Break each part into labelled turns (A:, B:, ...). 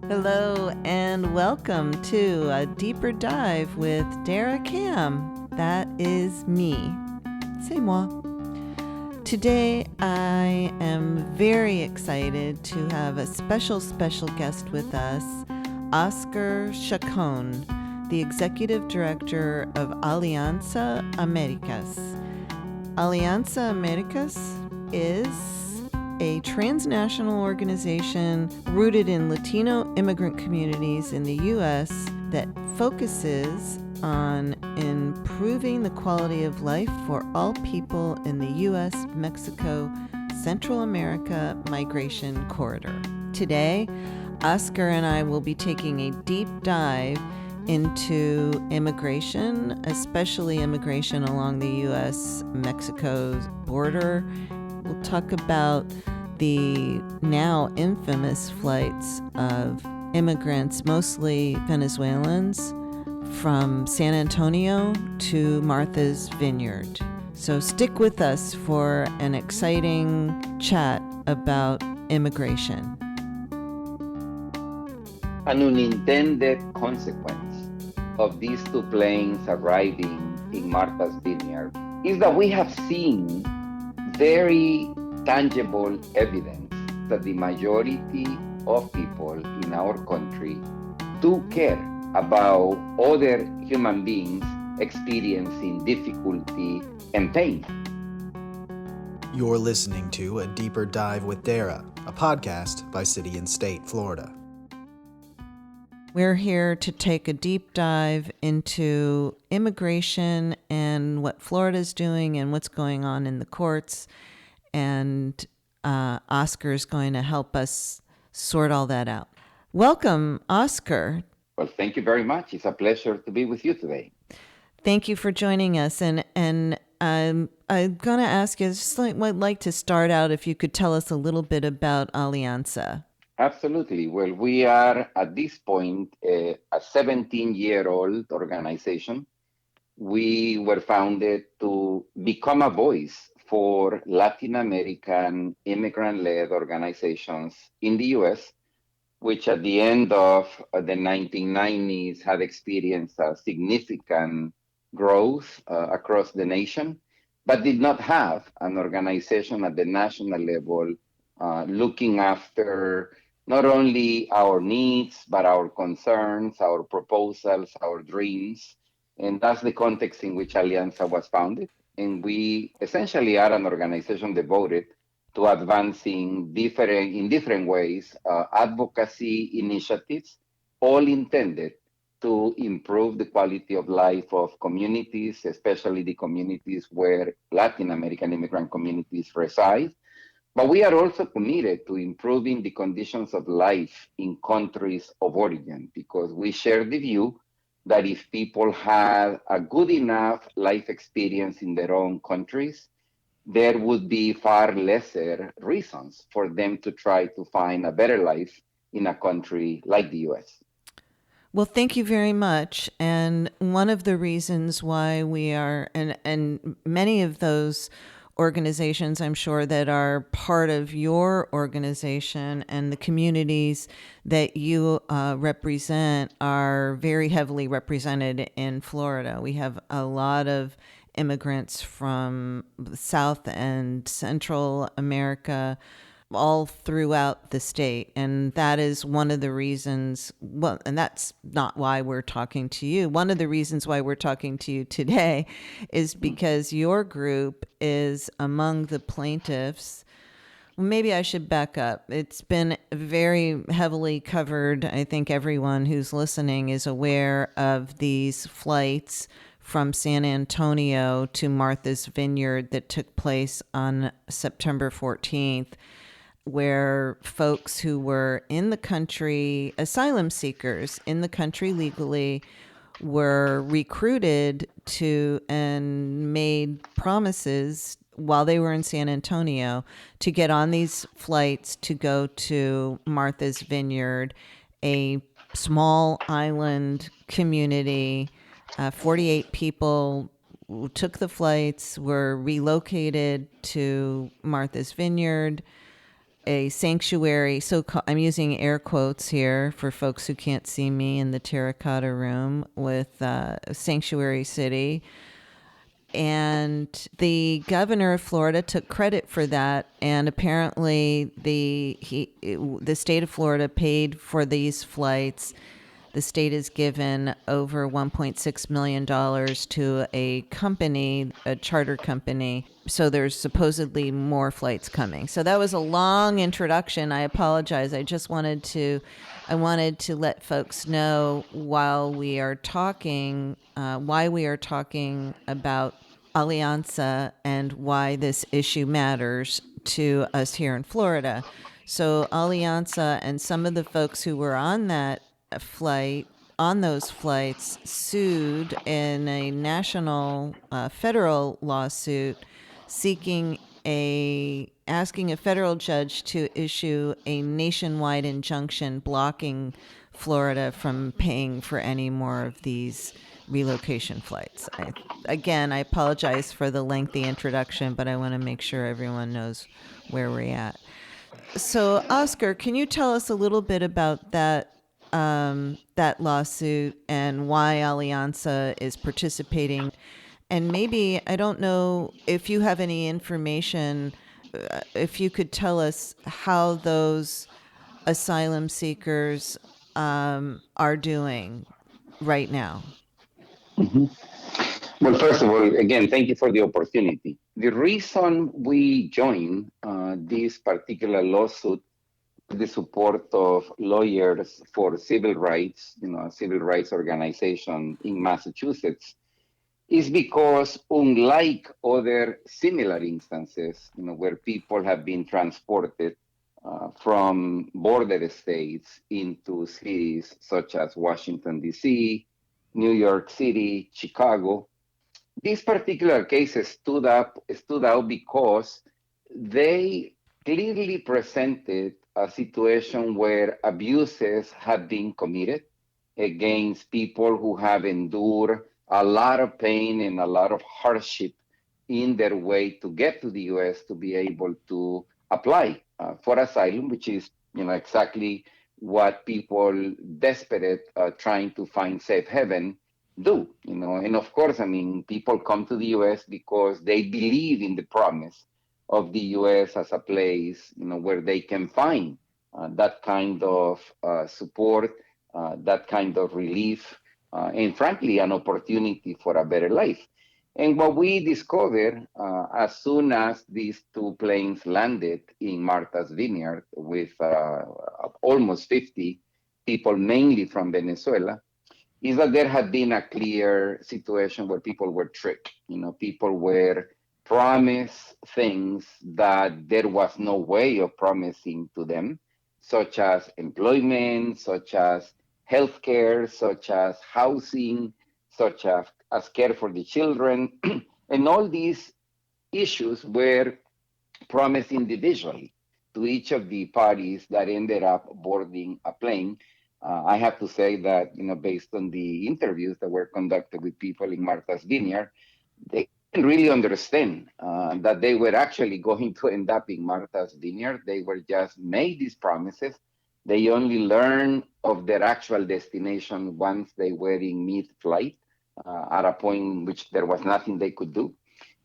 A: Hello and welcome to a deeper dive with Dara Cam. That is me. C'est moi. Today I am very excited to have a special guest with us, Oscar Chacón, the Executive Director of Alianza Americas. Alianza Americas is a transnational organization rooted in Latino immigrant communities in the U.S. that focuses on improving the quality of life for all people in the U.S., Mexico, Central America migration corridor. Today, Oscar and I will be taking a deep dive into immigration, especially immigration along the U.S.-Mexico border. We'll talk about the now infamous flights of immigrants, mostly Venezuelans, from San Antonio to Martha's Vineyard. So stick with us for an exciting chat about immigration.
B: An unintended consequence of these two planes arriving in Martha's Vineyard is that we have seen very tangible evidence that the majority of people in our country do care about other human beings experiencing difficulty and pain.
C: You're listening to A Deeper Dive with Dara, a podcast by City and State, Florida.
A: We're here to take a deep dive into immigration and what Florida's doing and what's going on in the courts. And Oscar's going to help us sort all that out. Welcome, Oscar.
B: Well, thank you very much. It's a pleasure to be with you today.
A: Thank you for joining us. And I'm going to ask you, I'd like to start out if you could tell us a little bit about Alianza.
B: Absolutely. Well, we are at this point a 17-year-old organization. We were founded to become a voice for Latin American immigrant-led organizations in the U.S., which at the end of the 1990s had experienced a significant growth across the nation, but did not have an organization at the national level looking after not only our needs, but our concerns, our proposals, our dreams. And that's the context in which Alianza was founded. And we essentially are an organization devoted to advancing in different ways advocacy initiatives, all intended to improve the quality of life of communities, especially the communities where Latin American immigrant communities reside. But we are also committed to improving the conditions of life in countries of origin, because we share the view that if people have a good enough life experience in their own countries, there would be far lesser reasons for them to try to find a better life in a country like the U.S.
A: Well, thank you very much. And one of the reasons why we are, and many of those organizations, I'm sure, that are part of your organization and the communities that you represent are very heavily represented in Florida. We have a lot of immigrants from South and Central America, all throughout the state. And that is one of the reasons, well, and that's not why we're talking to you. One of the reasons why we're talking to you today is because your group is among the plaintiffs. Maybe I should back up. It's been very heavily covered. I think everyone who's listening is aware of these flights from San Antonio to Martha's Vineyard that took place on September 14th. Where folks who were in the country, asylum seekers in the country legally, were recruited to and made promises while they were in San Antonio to get on these flights to go to Martha's Vineyard, a small island community. 48 people took the flights, were relocated to Martha's Vineyard. a sanctuary. I'm using air quotes here for folks who can't see me in the terracotta room with a sanctuary city. And the governor of Florida took credit for that. And apparently the state of Florida paid for these flights. The state has given over $1.6 million to a company, a charter company. So there's supposedly more flights coming. So that was a long introduction. I apologize. I wanted to let folks know while we are talking, why we are talking about Alianza and why this issue matters to us here in Florida. So Alianza and some of the folks who were on those flights sued in a national federal lawsuit asking a federal judge to issue a nationwide injunction blocking Florida from paying for any more of these relocation flights. I apologize for the lengthy introduction, but I want to make sure everyone knows where we're at. So, Oscar, can you tell us a little bit about that lawsuit and why Alianza is participating? And maybe, I don't know if you have any information, if you could tell us how those asylum seekers are doing right now.
B: Mm-hmm. Well, first of all, again, thank you for the opportunity. The reason we joined this particular lawsuit with the support of lawyers for civil rights, a civil rights organization in Massachusetts, is because unlike other similar instances, where people have been transported from border states into cities such as Washington, D.C., New York City, Chicago, these particular cases stood out because they clearly presented a situation where abuses have been committed against people who have endured a lot of pain and a lot of hardship in their way to get to the U.S. to be able to apply for asylum, which is exactly what people desperate trying to find safe haven do. And of course, people come to the U.S. because they believe in the promise of the U.S. as a place where they can find that kind of support, that kind of relief, and frankly, an opportunity for a better life. And what we discovered as soon as these two planes landed in Martha's Vineyard with almost 50 people, mainly from Venezuela, is that there had been a clear situation where people were tricked. People were promised things that there was no way of promising to them, such as employment, such as healthcare, such as housing, such as care for the children. And all these issues were promised individually to each of the parties that ended up boarding a plane. I have to say that, based on the interviews that were conducted with people in Martha's Vineyard, they didn't really understand that they were actually going to end up in Martha's Vineyard. They were just made these promises. They only learned of their actual destination once they were in mid-flight, at a point in which there was nothing they could do.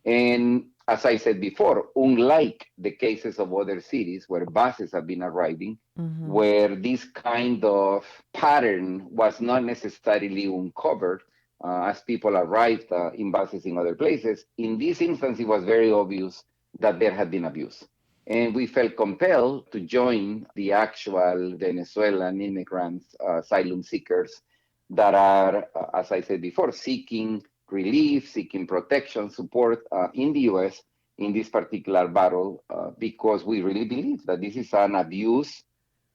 B: And as I said before, unlike the cases of other cities where buses have been arriving, where this kind of pattern was not necessarily uncovered as people arrived in buses in other places, in this instance, it was very obvious that there had been abuse. And we felt compelled to join the actual Venezuelan immigrants, asylum seekers that are, as I said before, seeking relief, seeking protection, support in the U.S. in this particular battle, because we really believe that this is an abuse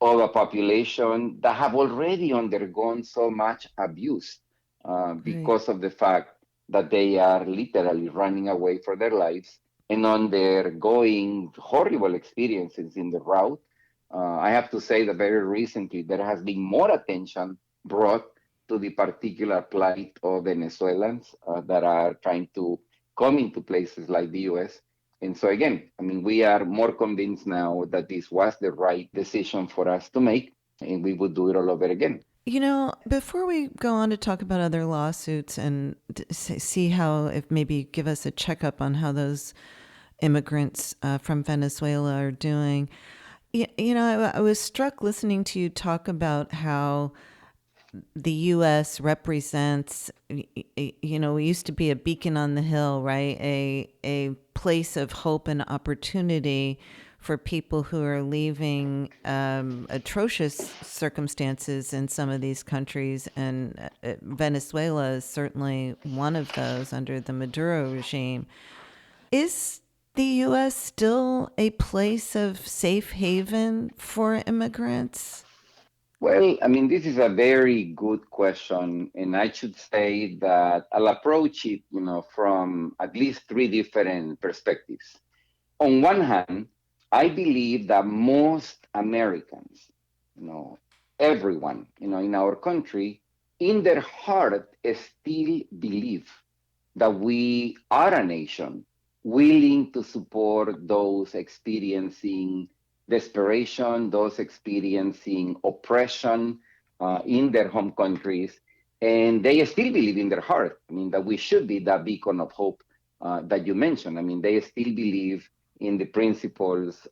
B: of a population that have already undergone so much abuse because of the fact that they are literally running away for their lives and undergoing horrible experiences in the route. I have to say that very recently there has been more attention brought to the particular plight of Venezuelans that are trying to come into places like the U.S. And so again, I mean, we are more convinced now that this was the right decision for us to make, and we would do it all over again.
A: You know, before we go on to talk about other lawsuits and see how, if maybe give us a checkup on how those immigrants from Venezuela are doing, you know, I was struck listening to you talk about how the U.S. represents, you know, we used to be a beacon on the hill, right? A place of hope and opportunity for people who are leaving atrocious circumstances in some of these countries. And Venezuela is certainly one of those under the Maduro regime. Is the U.S. still a place of safe haven for immigrants?
B: Well, I mean, this is a very good question, and I should say that I'll approach it, you know, from at least three different perspectives. On one hand, I believe that most Americans, you know, everyone, you know, in our country, in their heart, still believe that we are a nation willing to support those experiencing desperation, those experiencing oppression in their home countries. And they still believe in their heart, I mean, that we should be that beacon of hope that you mentioned. I mean, they still believe in the principles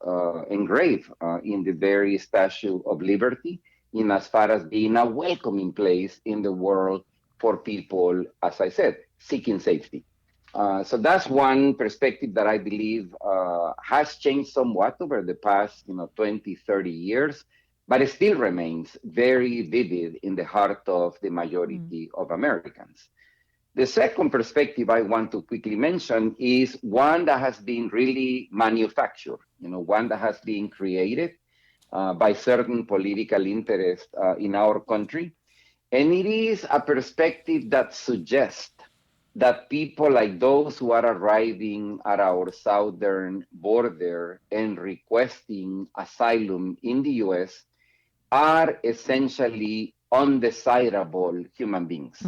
B: engraved in the very Statue of Liberty, in as far as being a welcoming place in the world for people, as I said, seeking safety. So that's one perspective that I believe has changed somewhat over the past, 20, 30 years, but it still remains very vivid in the heart of the majority of Americans. The second perspective I want to quickly mention is one that has been really manufactured, one that has been created by certain political interests in our country. And it is a perspective that suggests that people like those who are arriving at our southern border and requesting asylum in the US are essentially undesirable human beings,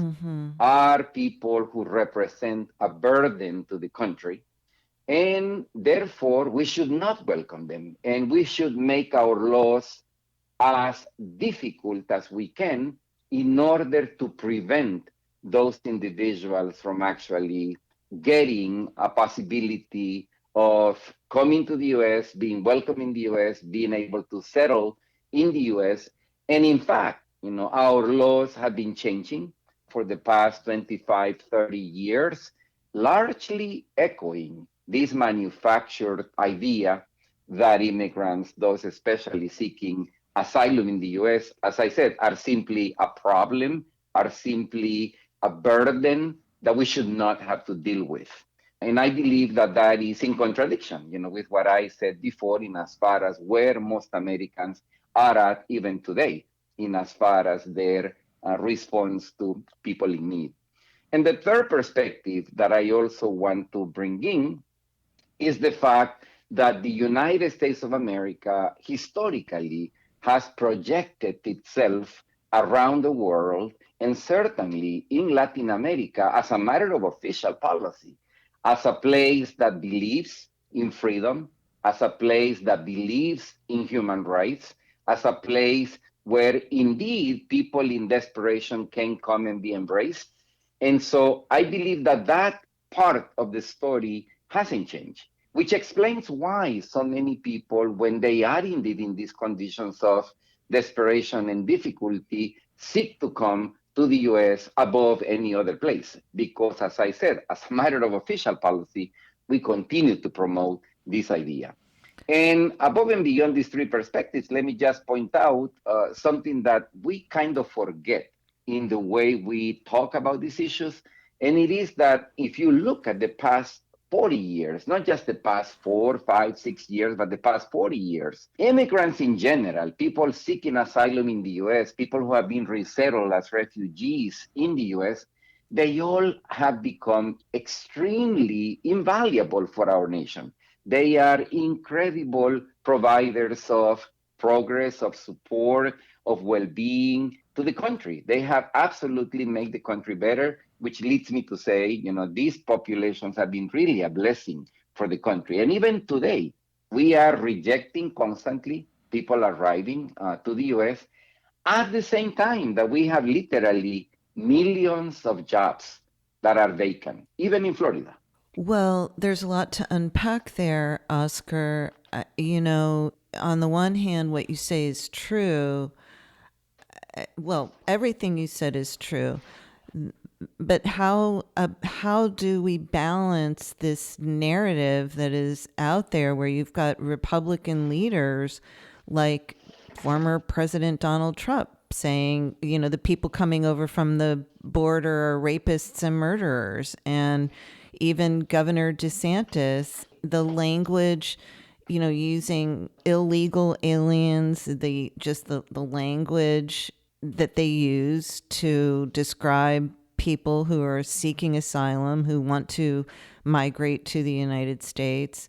B: are people who represent a burden to the country. And therefore, we should not welcome them. And we should make our laws as difficult as we can in order to prevent those individuals from actually getting a possibility of coming to the US, being welcome in the US, being able to settle in the US. And in fact, our laws have been changing for the past 25, 30 years, largely echoing this manufactured idea that immigrants, those especially seeking asylum in the US, as I said, are simply a problem, are simply a burden that we should not have to deal with. And I believe that that is in contradiction, with what I said before, in as far as where most Americans are at even today, in as far as their response to people in need. And the third perspective that I also want to bring in is the fact that the United States of America historically has projected itself around the world, and certainly in Latin America, as a matter of official policy, as a place that believes in freedom, as a place that believes in human rights, as a place where indeed people in desperation can come and be embraced. And so I believe that that part of the story hasn't changed, which explains why so many people, when they are indeed in these conditions of desperation and difficulty, seek to come to the US above any other place. Because, as I said, as a matter of official policy, we continue to promote this idea. And above and beyond these three perspectives, let me just point out something that we kind of forget in the way we talk about these issues. And it is that if you look at the past 40 years, not just the past 4, 5, 6 years, but the past 40 years, immigrants in general, people seeking asylum in the US, people who have been resettled as refugees in the US, they all have become extremely invaluable for our nation. They are incredible providers of progress, of support, of well-being to the country. They have absolutely made the country better, which leads me to say, these populations have been really a blessing for the country. And even today, we are rejecting constantly people arriving to the US at the same time that we have literally millions of jobs that are vacant, even in Florida.
A: Well, there's a lot to unpack there, Oscar. On the one hand, what you say is true. Well, everything you said is true. But how do we balance this narrative that is out there where you've got Republican leaders like former President Donald Trump saying, the people coming over from the border are rapists and murderers, and even Governor DeSantis, the language, using illegal aliens, the language that they use to describe people who are seeking asylum, who want to migrate to the United States,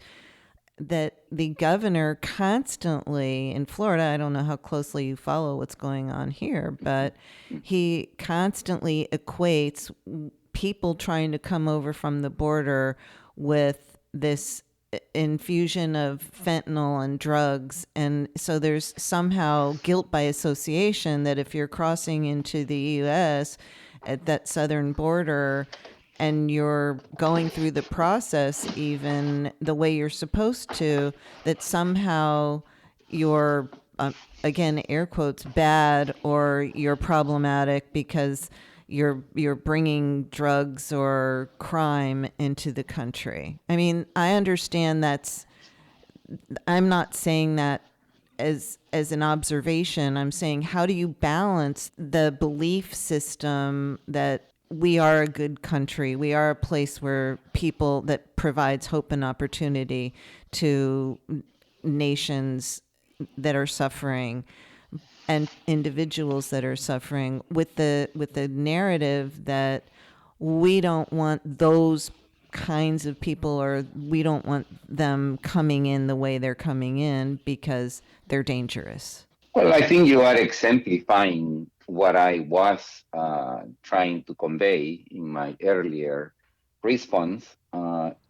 A: that the governor constantly in Florida, I don't know how closely you follow what's going on here, but he constantly equates people trying to come over from the border with this infusion of fentanyl and drugs. And so there's somehow guilt by association that if you're crossing into the U.S. at that southern border and you're going through the process even the way you're supposed to, that somehow you're, again, air quotes, bad, or you're problematic because you're bringing drugs or crime into the country. I mean, I understand I'm not saying that as an observation. I'm saying, how do you balance the belief system that we are a good country, we are a place where people that provides hope and opportunity to nations that are suffering and individuals that are suffering, with the narrative that we don't want those kinds of people, or we don't want them coming in the way they're coming in because they're dangerous?
B: Well, I think you are exemplifying what I was trying to convey in my earlier response.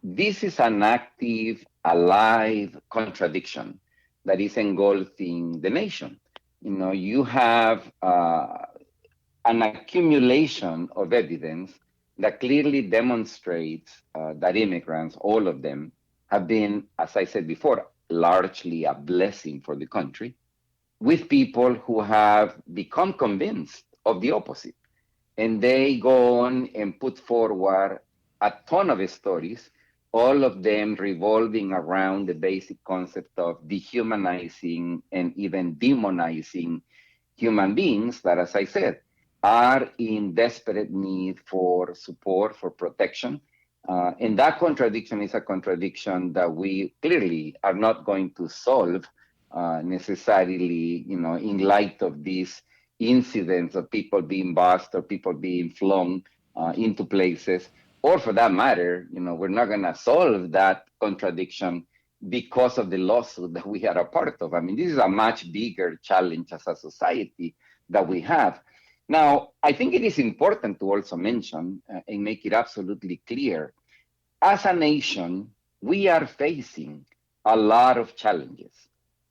B: This is an active, alive contradiction that is engulfing the nation. You have an accumulation of evidence that clearly demonstrates that immigrants, all of them, have been, as I said before, largely a blessing for the country, with people who have become convinced of the opposite. And they go on and put forward a ton of stories, all of them revolving around the basic concept of dehumanizing and even demonizing human beings that, as I said, are in desperate need for support, for protection. And that contradiction is a contradiction that we clearly are not going to solve necessarily, in light of these incidents of people being bused or people being flown into places. Or for that matter, we're not going to solve that contradiction because of the lawsuit that we are a part of. I mean, this is a much bigger challenge as a society that we have. Now, I think it is important to also mention and make it absolutely clear, as a nation, we are facing a lot of challenges,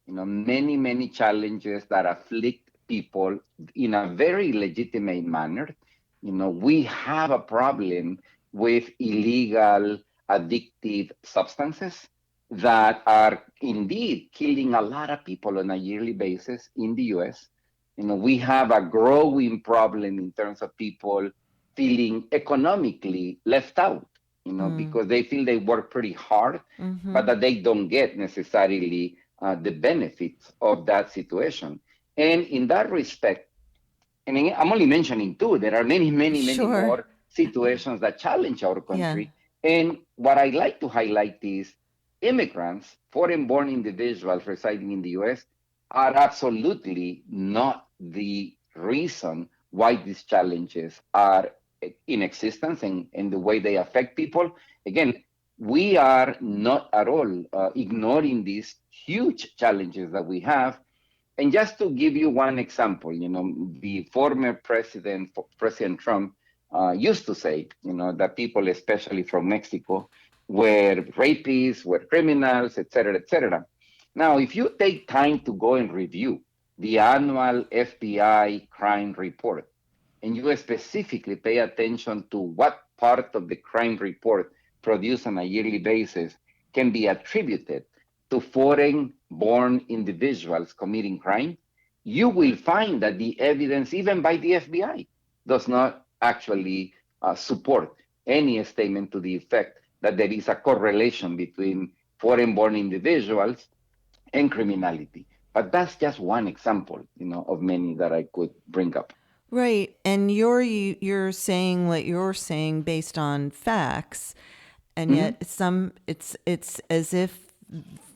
B: many, many challenges that afflict people in a very legitimate manner. We have a problem with illegal, addictive substances that are indeed killing a lot of people on a yearly basis in the US. We have a growing problem in terms of people feeling economically left out, because they feel they work pretty hard, but that they don't get necessarily the benefits of that situation. And in that respect, and I'm only mentioning two, there are many, many, many more situations that challenge our country. Yeah. And what I like to highlight is immigrants, foreign-born individuals residing in the US, are absolutely not the reason why these challenges are in existence and the way they affect people. Again, we are not at all ignoring these huge challenges that we have. And just to give you one example, the former President Trump used to say, that people, especially from Mexico, were rapists, were criminals, et cetera, et cetera. Now, if you take time to go and review the annual FBI crime report, and you specifically pay attention to what part of the crime report produced on a yearly basis can be attributed to foreign born individuals committing crime, you will find that the evidence, even by the FBI, does not actually support any statement to the effect that there is a correlation between foreign born individuals and criminality. But that's just one example, of many that I could bring up.
A: Right. And you're saying what you're saying based on facts, and yet it's as if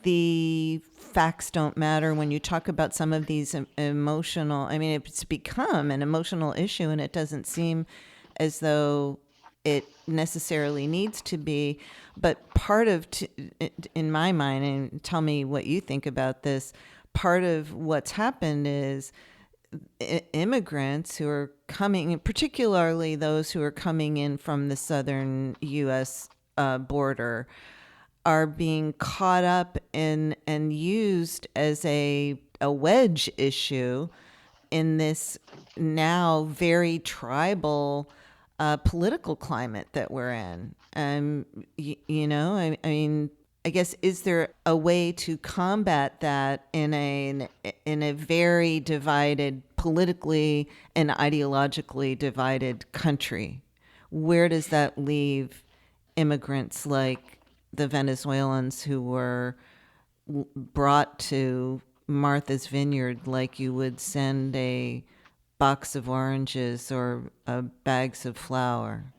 A: the facts don't matter when you talk about some of these emotional. I mean, it's become an emotional issue, and it doesn't seem as though it necessarily needs to be. But part of, in my mind, and tell me what you think about this, part of what's happened is immigrants who are coming, particularly those who are coming in from the southern U.S. Border, are being caught up in and used as a wedge issue in this now very tribal political climate that we're in. I mean, I guess, is there a way to combat that in a very divided, politically and ideologically divided country? Where does that leave immigrants like the Venezuelans who were brought to Martha's Vineyard like you would send a box of oranges or bags of flour?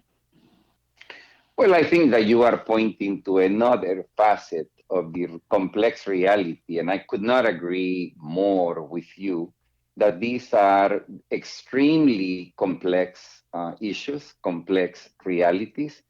B: Well, I think that you are pointing to another facet of the complex reality, and I could not agree more with you that these are extremely complex issues, complex realities.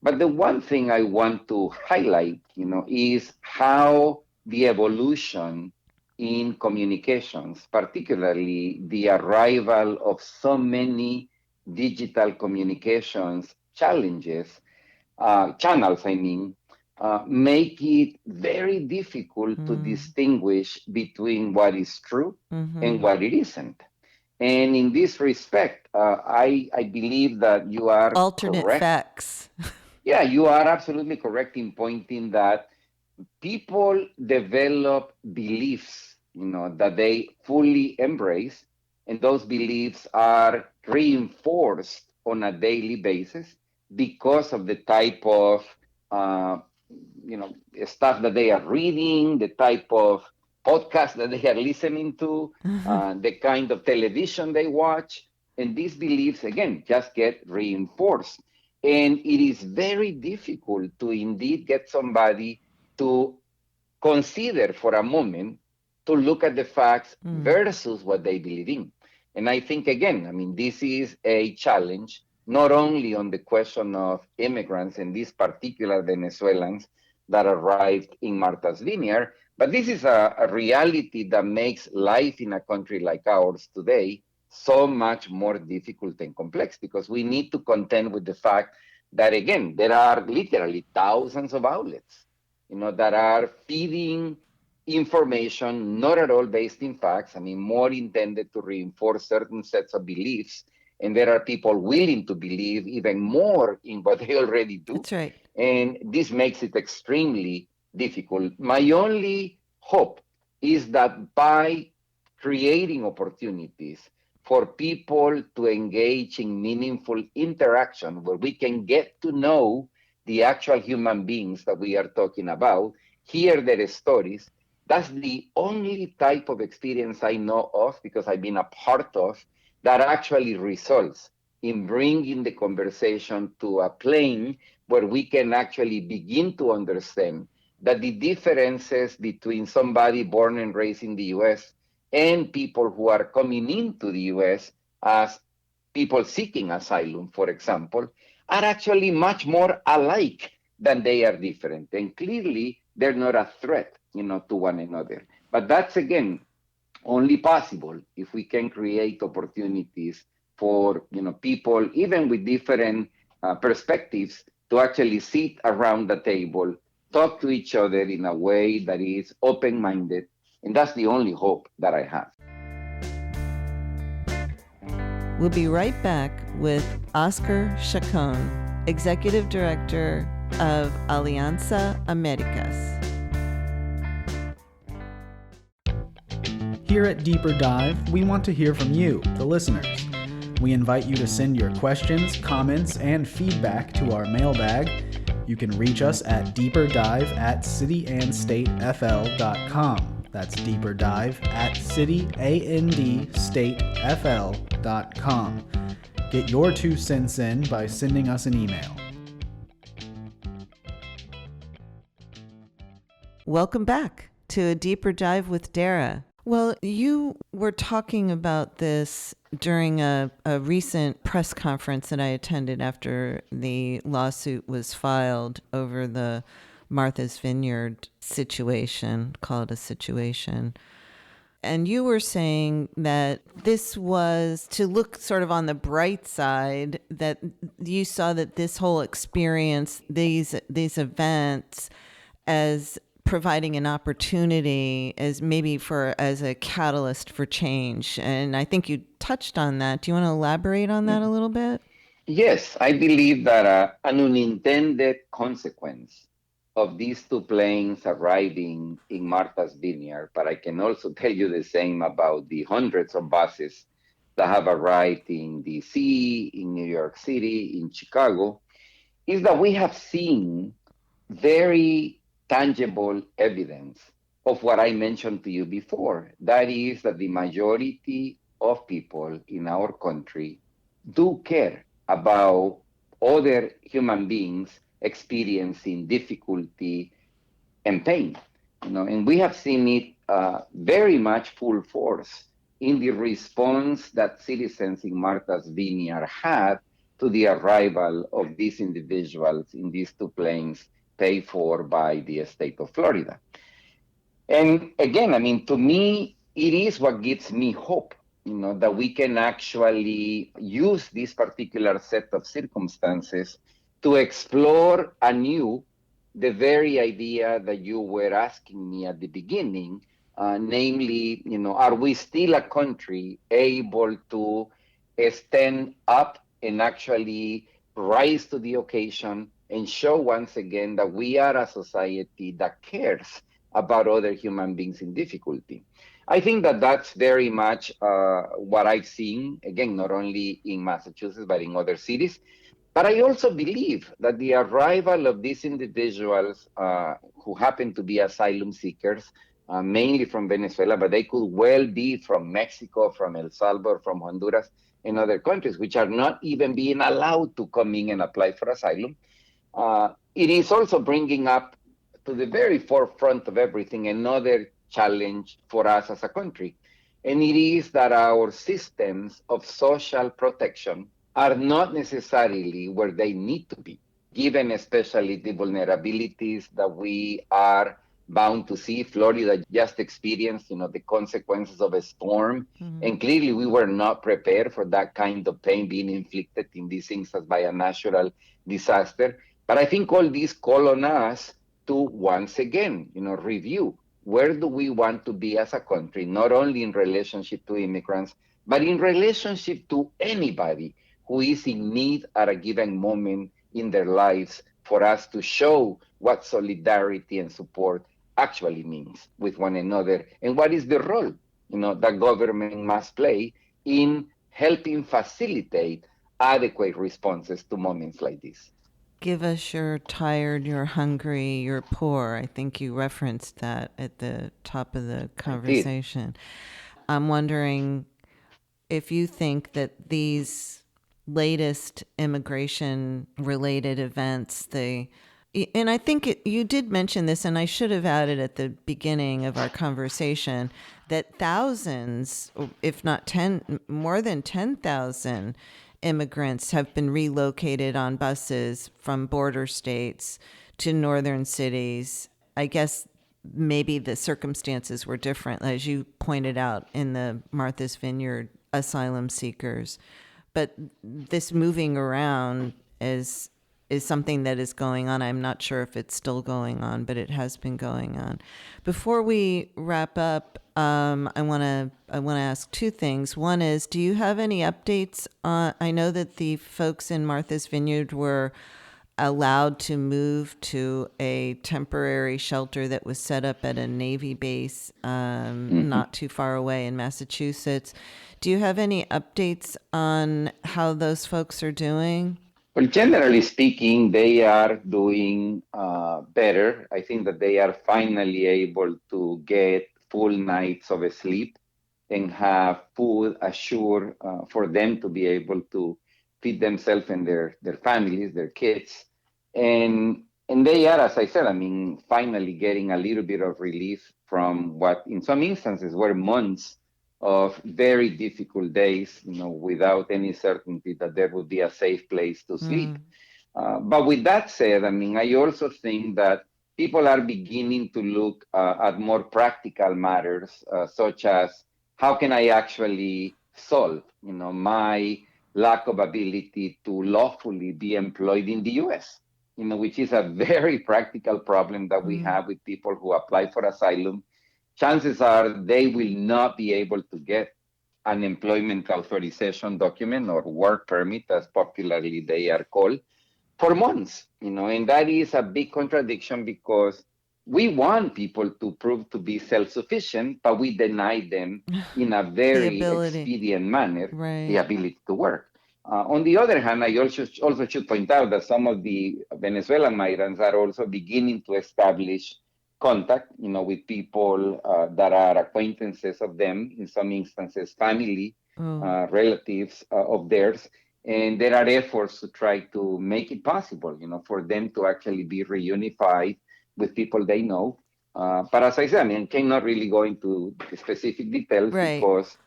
B: But the one thing I want to highlight, is how the evolution in communications, particularly the arrival of so many digital communications channels, make it very difficult to distinguish between what is true and what it isn't. And in this respect, I believe that you are
A: alternate
B: correct.
A: Facts.
B: Yeah, you are absolutely correct in pointing that people develop beliefs, that they fully embrace, and those beliefs are reinforced on a daily basis because of the type of stuff that they are reading, the type of podcast that they are listening to, the kind of television they watch, and these beliefs again just get reinforced. And it is very difficult to indeed get somebody to consider for a moment to look at the facts versus what they believe in. And I think, again, this is a challenge, not only on the question of immigrants and these particular Venezuelans that arrived in Martha's Vineyard, but this is a reality that makes life in a country like ours today so much more difficult and complex, because we need to contend with the fact that, again, there are literally thousands of outlets, that are feeding information not at all based in facts, more intended to reinforce certain sets of beliefs. And there are people willing to believe even more in what they already do.
A: That's right.
B: And this makes it extremely difficult. My only hope is that by creating opportunities for people to engage in meaningful interaction where we can get to know the actual human beings that we are talking about, hear their stories, that's the only type of experience I know of, because I've been a part of, that actually results in bringing the conversation to a plane where we can actually begin to understand that the differences between somebody born and raised in the U.S. and people who are coming into the U.S. as people seeking asylum, for example, are actually much more alike than they are different. And clearly, they're not a threat, to one another. But that's, again, only possible if we can create opportunities for, people, even with different perspectives, to actually sit around the table, talk to each other in a way that is open-minded. And that's the only hope that I have.
A: We'll be right back with Oscar Chacón, Executive Director of Alianza Americas.
C: Here at Deeper Dive, we want to hear from you, the listeners. We invite you to send your questions, comments, and feedback to our mailbag. You can reach us at deeperdive@cityandstatefl.com. That's deeperdive@cityandstatefl.com. Get your 2 cents in by sending us an email.
A: Welcome back to A Deeper Dive with Dara. Well, you were talking about this during a recent press conference that I attended after the lawsuit was filed over the Martha's Vineyard situation, call it a situation. And you were saying that this was to look sort of on the bright side, that you saw that this whole experience, these events, as providing an opportunity as maybe as a catalyst for change. And I think you touched on that. Do you want to elaborate on that a little bit?
B: Yes, I believe that an unintended consequence of these 2 planes arriving in Martha's Vineyard, but I can also tell you the same about the hundreds of buses that have arrived in DC, in New York City, in Chicago, is that we have seen very tangible evidence of what I mentioned to you before. That is that the majority of people in our country do care about other human beings experiencing difficulty and pain. And we have seen it very much full force in the response that citizens in Martha's Vineyard had to the arrival of these individuals in these 2 planes paid for by the state of Florida. And again, I mean, to me, it is what gives me hope, that we can actually use this particular set of circumstances to explore anew the very idea that you were asking me at the beginning, namely, are we still a country able to stand up and actually rise to the occasion and show once again that we are a society that cares about other human beings in difficulty. I think that that's very much what I've seen, again, not only in Massachusetts, but in other cities. But I also believe that the arrival of these individuals who happen to be asylum seekers, mainly from Venezuela, but they could well be from Mexico, from El Salvador, from Honduras, and other countries, which are not even being allowed to come in and apply for asylum. It is also bringing up to the very forefront of everything another challenge for us as a country. And it is that our systems of social protection are not necessarily where they need to be, given especially the vulnerabilities that we are bound to see. Florida just experienced, the consequences of a storm. Mm-hmm. And clearly we were not prepared for that kind of pain being inflicted in these instances by a natural disaster. But I think all these call on us to once again, review where do we want to be as a country, not only in relationship to immigrants, but in relationship to anybody who is in need at a given moment in their lives, for us to show what solidarity and support actually means with one another, and what is the role that government must play in helping facilitate adequate responses to moments like this.
A: Give us you're tired, you're hungry, you're poor. I think you referenced that at the top of the conversation. I'm wondering if you think that these latest immigration-related events, and I think you did mention this, and I should have added at the beginning of our conversation, that thousands, if not more than 10,000 immigrants have been relocated on buses from border states to northern cities. I guess maybe the circumstances were different, as you pointed out, in the Martha's Vineyard asylum seekers. But this moving around is is something that is going on. I'm not sure if it's still going on, but it has been going on. Before we wrap up, I want to ask two things. One is, do you have any updates on? I know that the folks in Martha's Vineyard were allowed to move to a temporary shelter that was set up at a Navy base not too far away in Massachusetts. Do you have any updates on how those folks are doing?
B: Well, generally speaking, they are doing better. I think that they are finally able to get full nights of sleep and have food assured for them to be able to feed themselves and their families, their kids. And they are, as I said, I mean, finally getting a little bit of relief from what in some instances were months of very difficult days, without any certainty that there would be a safe place to sleep. But with that said, I mean, I also think that people are beginning to look at more practical matters, such as how can I actually solve, my lack of ability to lawfully be employed in the U.S., which is a very practical problem that we have with people who apply for asylum. Chances are they will not be able to get an employment authorization document or work permit, as popularly they are called, for months, and that is a big contradiction because we want people to prove to be self-sufficient, but we deny them in a very expedient manner the ability to work. On the other hand, I also should point out that some of the Venezuelan migrants are also beginning to establish contact, with people that are acquaintances of them, in some instances, family, relatives of theirs. And there are efforts to try to make it possible, for them to actually be reunified with people they know. But as I said, I mean, cannot really go into specific details because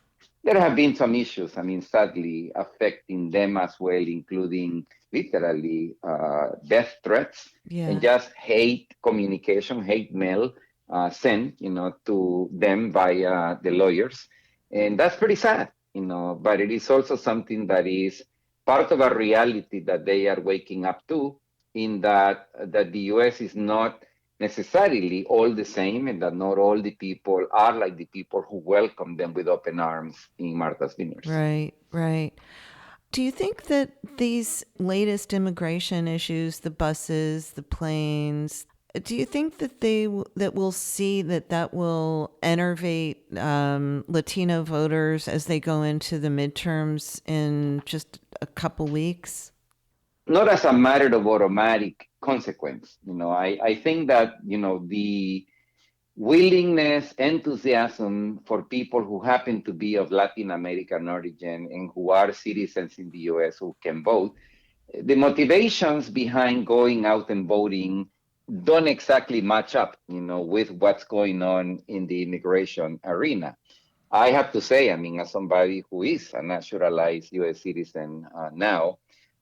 B: there have been some issues, I mean, sadly, affecting them as well, including literally death threats and just hate communication, hate mail sent, to them via the lawyers. And that's pretty sad, but it is also something that is part of a reality that they are waking up to, in that the U.S. is not necessarily all the same, and that not all the people are like the people who welcome them with open arms in Martha's Vineyard.
A: Right. Do you think that these latest immigration issues, the buses, the planes, do you think that we'll see that will enervate Latino voters as they go into the midterms in just a couple weeks?
B: Not as a matter of automatic consequence. I think that, the willingness, enthusiasm for people who happen to be of Latin American origin and who are citizens in the US who can vote, the motivations behind going out and voting don't exactly match up, with what's going on in the immigration arena. I have to say, I mean, as somebody who is a naturalized US citizen now,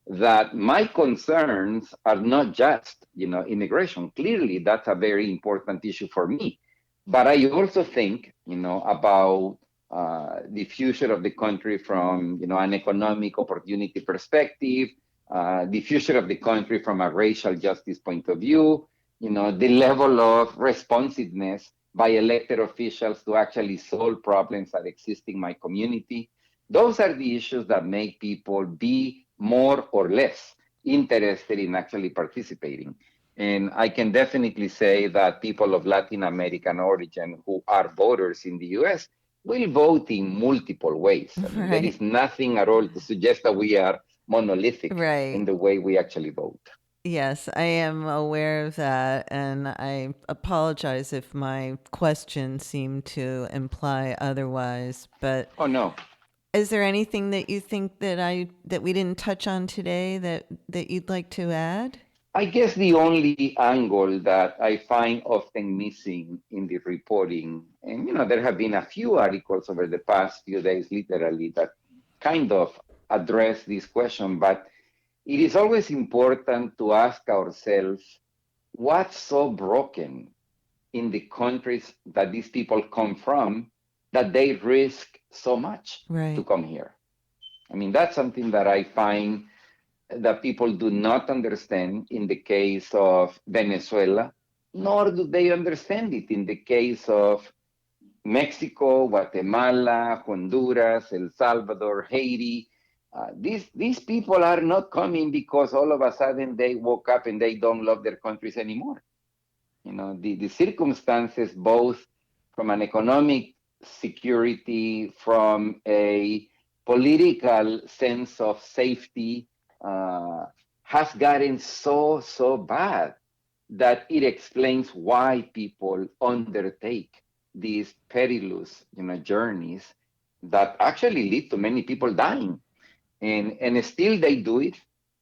B: that my concerns are not just, immigration. Clearly, that's a very important issue for me. But I also think, about the future of the country from, an economic opportunity perspective, the future of the country from a racial justice point of view, the level of responsiveness by elected officials to actually solve problems that exist in my community. Those are the issues that make people be more or less interested in actually participating. And I can definitely say that people of Latin American origin who are voters in the US will vote in multiple ways. I mean, there is nothing at all to suggest that we are monolithic in the way we actually vote.
A: Yes, I am aware of that, and I apologize if my question seemed to imply otherwise, but
B: oh no.
A: Is there anything that you think that we didn't touch on today that you'd like to add?
B: I guess the only angle that I find often missing in the reporting, and there have been a few articles over the past few days, literally, that kind of address this question, but it is always important to ask ourselves, what's so broken in the countries that these people come from that they risk so much to come here? I mean, that's something that I find that people do not understand in the case of Venezuela, nor do they understand it in the case of Mexico, Guatemala, Honduras, El Salvador, Haiti. These people are not coming because all of a sudden they woke up and they don't love their countries anymore. You know, the circumstances, both from an economic security, from a political sense of safety, has gotten so bad that it explains why people undertake these perilous, journeys that actually lead to many people dying. And still they do it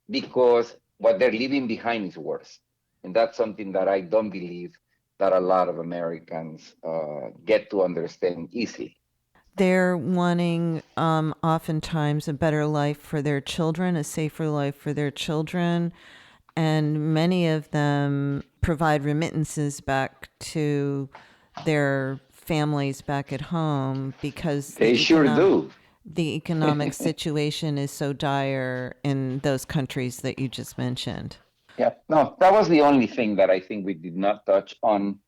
B: because what they're leaving behind is worse. And that's something that I don't believe that a lot of Americans get to understand easily.
A: They're wanting oftentimes a better life for their children, a safer life for their children. And many of them provide remittances back to their families back at home because
B: they sure do.
A: The economic situation is so dire in those countries that you just mentioned.
B: Yeah, no, that was the only thing that I think we did not touch on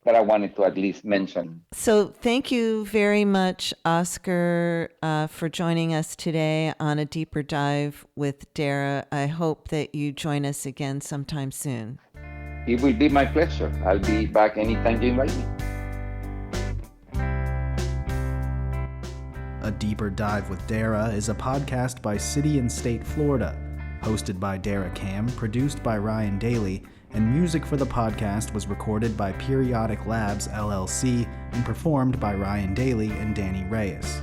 B: that I wanted to at least mention.
A: So thank you very much, Oscar, for joining us today on A Deeper Dive with Dara. I hope that you join us again sometime soon.
B: It will be my pleasure. I'll be back anytime you invite me.
C: A Deeper Dive with Dara is a podcast by City and State Florida, hosted by Dara Cam, produced by Ryan Daly, and music for the podcast was recorded by Periodic Labs, LLC, and performed by Ryan Daly and Danny Reyes.